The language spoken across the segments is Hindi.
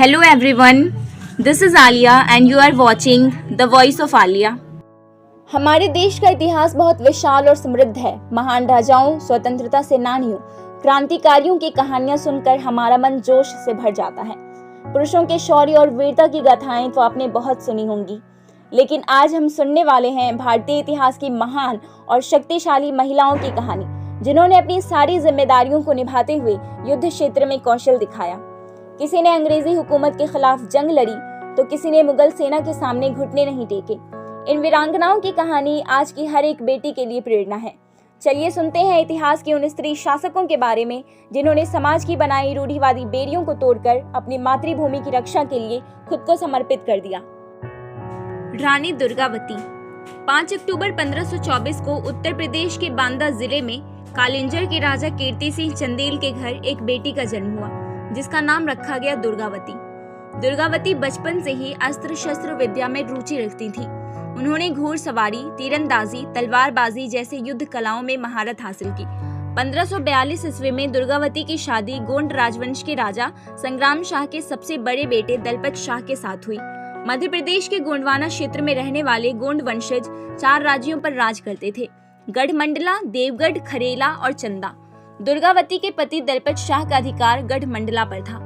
Hello everyone, this is Alia and you are watching The Voice of Alia. हमारे देश का इतिहास बहुत विशाल और समृद्ध है। महान राजाओं, स्वतंत्रता सेनानियों, क्रांतिकारियों की कहानियां सुनकर हमारा मन जोश से भर जाता है। पुरुषों के शौर्य और वीरता की गाथाएं तो आपने बहुत सुनी होंगी, लेकिन आज हम सुनने वाले हैं भारतीय इतिहास की महान और शक्तिशाली महिलाओं की कहानी, जिन्होंने अपनी सारी जिम्मेदारियों को निभाते हुए युद्ध क्षेत्र में कौशल दिखाया। किसी ने अंग्रेजी हुकूमत के खिलाफ जंग लड़ी तो किसी ने मुगल सेना के सामने घुटने नहीं टेके। इन वीरांगनाओं की कहानी आज की हर एक बेटी के लिए प्रेरणा है। चलिए सुनते हैं इतिहास के उन स्त्री शासकों के बारे में जिन्होंने समाज की बनाई रूढ़िवादी बेड़ियों को तोड़कर अपनी मातृभूमि की रक्षा के लिए खुद को समर्पित कर दिया। रानी दुर्गावती 5 अक्टूबर 1524 को उत्तर प्रदेश के बांदा जिले में कालिंजर के राजा कीर्ति सिंह चंदेल के घर एक बेटी का जन्म हुआ, जिसका नाम रखा गया दुर्गावती। दुर्गावती बचपन से ही अस्त्र शस्त्र विद्या में रुचि रखती थी। उन्होंने घोड़सवारी, तीरंदाजी, तलवारबाजी जैसे युद्ध कलाओं में महारत हासिल की। 1542 ईस्वी में दुर्गावती की शादी गोंड राजवंश के राजा संग्राम शाह के सबसे बड़े बेटे दलपत शाह के साथ हुई। मध्य प्रदेश के गोंडवाना क्षेत्र में रहने वाले गोंड वंशज 4 राज्यों पर राज करते थे: गढ़मंडला, देवगढ़, खरेला और चंदा। दुर्गावती के पति दलपत शाह का अधिकार गढ़मंडला पर था।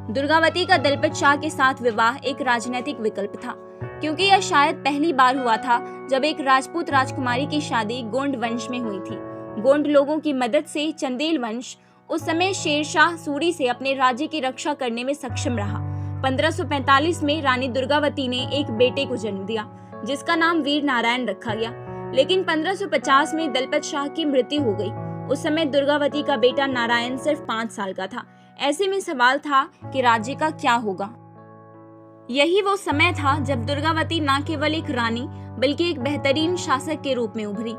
दुर्गावती का दलपत शाह के साथ विवाह एक राजनीतिक विकल्प था, क्योंकि यह शायद पहली बार हुआ था जब एक राजपूत राजकुमारी की शादी गोंड वंश में हुई थी। गोंड लोगों की मदद से चंदेल वंश उस समय शेरशाह सूरी से अपने राज्य की रक्षा करने में सक्षम रहा। 1545 में रानी दुर्गावती ने एक बेटे को जन्म दिया, जिसका नाम वीर नारायण रखा गया। लेकिन 1550 में दलपत शाह की मृत्यु हो गई। उस समय दुर्गावती का बेटा नारायण सिर्फ 5 साल का था। ऐसे में सवाल था कि राज्य का क्या होगा। यही वो समय था जब दुर्गावती न केवल एक रानी बल्कि एक बेहतरीन शासक के रूप में उभरी।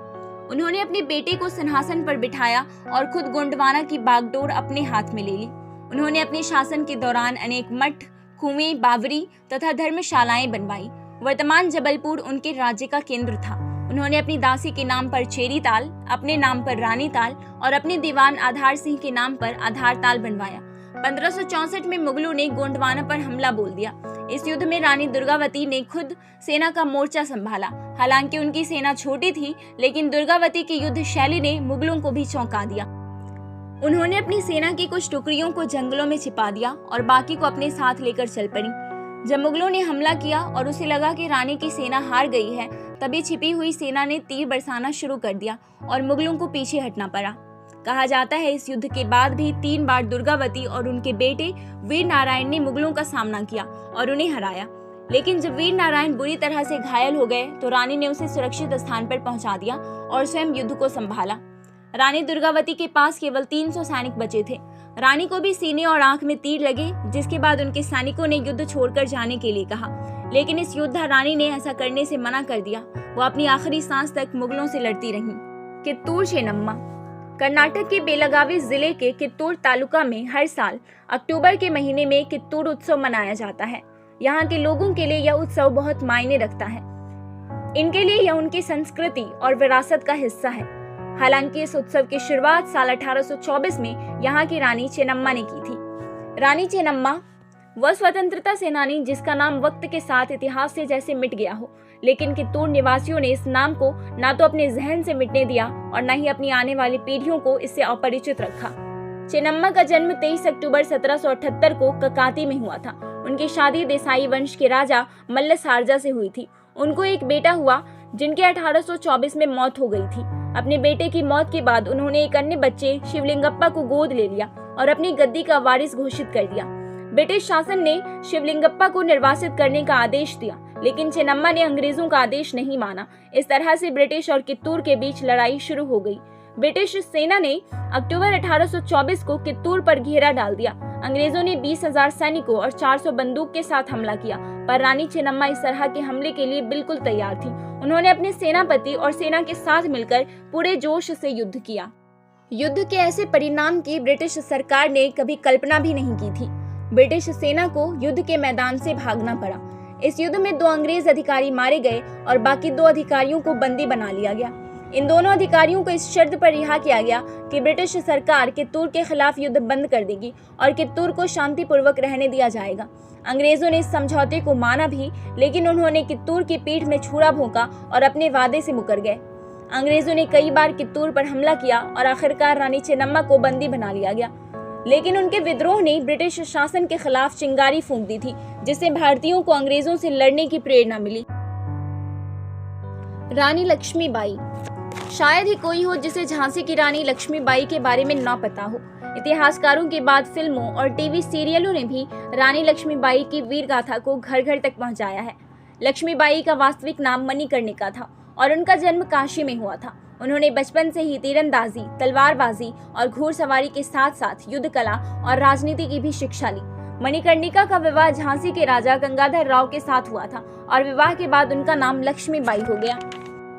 उन्होंने अपने बेटे को सिंहासन पर बिठाया और खुद गोंडवाना की बागडोर अपने हाथ में ले ली। उन्होंने अपने शासन के दौरान अनेक मठ, कुएं, बावरी तथा धर्मशालाएं बनवाई। वर्तमान जबलपुर उनके राज्य का केंद्र था। उन्होंने अपनी दासी के नाम पर चेरी ताल, अपने नाम पर रानी ताल और अपने दीवान आधार सिंह के नाम पर आधार ताल बनवाया। 1564 में मुगलों ने गोंडवाना पर हमला बोल दिया। इस युद्ध में रानी दुर्गावती ने खुद सेना का मोर्चा संभाला। हालांकि उनकी सेना छोटी थी, लेकिन दुर्गावती की युद्ध शैली ने मुगलों को भी चौंका दिया। उन्होंने अपनी सेना की कुछ टुकड़ियों को जंगलों में छिपा दिया और बाकी को अपने साथ लेकर चल पड़ी। जब मुगलों ने हमला किया और उसे लगा कि रानी की सेना हार गई है, तभी छिपी हुई सेना ने तीर बरसाना शुरू कर दिया और मुगलों को पीछे हटना पड़ा। कहा जाता है इस युद्ध के बाद भी 3 बार दुर्गावती और उनके बेटे वीर नारायण ने मुगलों का सामना किया और उन्हें हराया। लेकिन जब वीर नारायण बुरी तरह से घायल हो गए तो रानी ने उसे सुरक्षित स्थान पर पहुंचा दिया और स्वयं युद्ध को संभाला। रानी दुर्गावती के पास केवल 300 सैनिक बचे थे। रानी को भी सीने और आंख में तीर लगे, जिसके बाद उनके सैनिकों ने युद्ध छोड़कर जाने के लिए कहा। लेकिन इस योद्धा रानी ने ऐसा करने से मना कर दिया। वो अपनी आखिरी सांस तक मुगलों से लड़ती रही। कित्तूर चेन्नम्मा कर्नाटक के बेलगावी जिले के कित्तूर तालुका में हर साल अक्टूबर के महीने में कित्तूर उत्सव मनाया जाता है। यहाँ के लोगों के लिए यह उत्सव बहुत मायने रखता है। इनके लिए यह उनकी संस्कृति और विरासत का हिस्सा है। हालांकि इस उत्सव की शुरुआत साल 1824 में यहाँ की रानी चेन्नम्मा ने की थी। रानी चेन्नम्मा वह स्वतंत्रता सेनानी जिसका नाम वक्त के साथ इतिहास से जैसे मिट गया हो, लेकिन कित्तूर निवासियों ने इस नाम को ना तो अपने जहन से मिटने दिया और न ही अपनी आने वाली पीढ़ियों को इससे अपरिचित रखा। चेन्नम्मा का जन्म 23 अक्टूबर 1778 को ककाती में हुआ था। उनकी शादी देसाई वंश के राजा मल्ल सारजा से हुई थी। उनको एक बेटा हुआ, जिनके 1824 में मौत हो गई थी। अपने बेटे की मौत के बाद उन्होंने एक अन्य बच्चे शिवलिंगप्पा को गोद ले लिया और अपनी गद्दी का वारिस घोषित कर दिया। ब्रिटिश शासन ने शिवलिंगप्पा को निर्वासित करने का आदेश दिया, लेकिन चेन्नम्मा ने अंग्रेजों का आदेश नहीं माना। इस तरह से ब्रिटिश और कित्तूर के बीच लड़ाई शुरू हो गई। ब्रिटिश सेना ने अक्टूबर 1824 को कित्तूर पर घेरा डाल दिया। अंग्रेजों ने 20,000 सैनिकों और 400 बंदूक के साथ हमला किया, पर रानी चेन्नम्मा इस तरह के हमले के लिए बिल्कुल तैयार थी। उन्होंने अपने सेनापति और सेना के साथ मिलकर पूरे जोश से युद्ध किया। युद्ध के ऐसे परिणाम की ब्रिटिश सरकार ने कभी कल्पना भी नहीं की थी। ब्रिटिश सेना को युद्ध के मैदान से भागना पड़ा। इस युद्ध में 2 अंग्रेज अधिकारी मारे गए और बाकी 2 अधिकारियों को बंदी बना लिया गया। इन दोनों अधिकारियों को इस शर्त पर रिहा किया गया कि ब्रिटिश सरकार कित्तूर के खिलाफ युद्ध बंद कर देगी और कित्तूर को शांतिपूर्वक रहने दिया जाएगा। अंग्रेजों ने इस समझौते को माना भी, लेकिन उन्होंने कित्तूर की पीठ में छुरा भोंका और अपने वादे से मुकर गए। अंग्रेजों ने कई बार कित्तूर पर हमला किया और आखिरकार रानी चेन्नम्मा को बंदी बना लिया गया, लेकिन उनके विद्रोह ने ब्रिटिश शासन के खिलाफ चिंगारी फूंक दी थी, जिससे भारतीयों को अंग्रेजों से लड़ने की प्रेरणा मिली। रानी लक्ष्मीबाई। शायद ही कोई हो जिसे झांसी की रानी लक्ष्मीबाई के बारे में न पता हो। इतिहासकारों के बाद फिल्मों और टीवी सीरियलों ने भी रानी लक्ष्मीबाई की वीर गाथा को घर घर तक पहुंचाया है। लक्ष्मीबाई का वास्तविक नाम मणिकर्णिका था और उनका जन्म काशी में हुआ था। उन्होंने बचपन से ही तीरंदाजी, तलवारबाजी और घुड़सवारी के साथ साथ युद्ध कला और राजनीति की भी शिक्षा ली। मणिकर्णिका का विवाह झांसी के राजा गंगाधर राव के साथ हुआ था और विवाह के बाद उनका नाम लक्ष्मीबाई हो गया।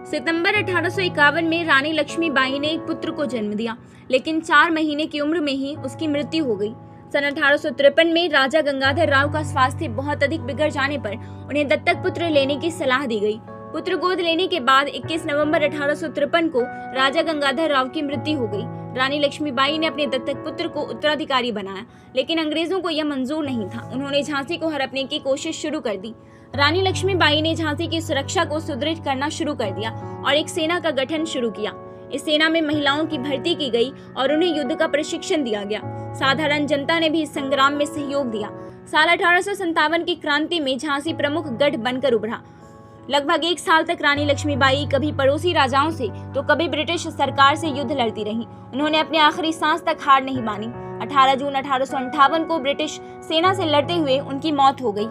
सितंबर 1851 में रानी लक्ष्मीबाई ने एक पुत्र को जन्म दिया, लेकिन 4 महीने की उम्र में ही उसकी मृत्यु हो गई। सन 1853 में राजा गंगाधर राव का स्वास्थ्य बहुत अधिक बिगड़ जाने पर उन्हें दत्तक पुत्र लेने की सलाह दी गई। पुत्र गोद लेने के बाद 21 नवंबर 1853 को राजा गंगाधर राव की मृत्यु हो गई। रानी लक्ष्मीबाई ने अपने दत्तक पुत्र को उत्तराधिकारी बनाया, लेकिन अंग्रेजों को यह मंजूर नहीं था। उन्होंने झांसी को हड़पने की कोशिश शुरू कर दी। रानी लक्ष्मीबाई ने झांसी की सुरक्षा को सुदृढ़ करना शुरू कर दिया और एक सेना का गठन शुरू किया। इस सेना में महिलाओं की भर्ती की गई और उन्हें युद्ध का प्रशिक्षण दिया गया। साधारण जनता ने भी इस संग्राम में सहयोग दिया। साल 1857 की क्रांति में झांसी प्रमुख गढ़ बनकर उभरा। लगभग 1 साल तक रानी लक्ष्मीबाई कभी पड़ोसी राजाओं से तो कभी ब्रिटिश सरकार से युद्ध लड़ती रहीं। उन्होंने अपने आखिरी सांस तक हार नहीं मानी। 18 जून 1858 को ब्रिटिश सेना से लड़ते हुए उनकी मौत हो गई।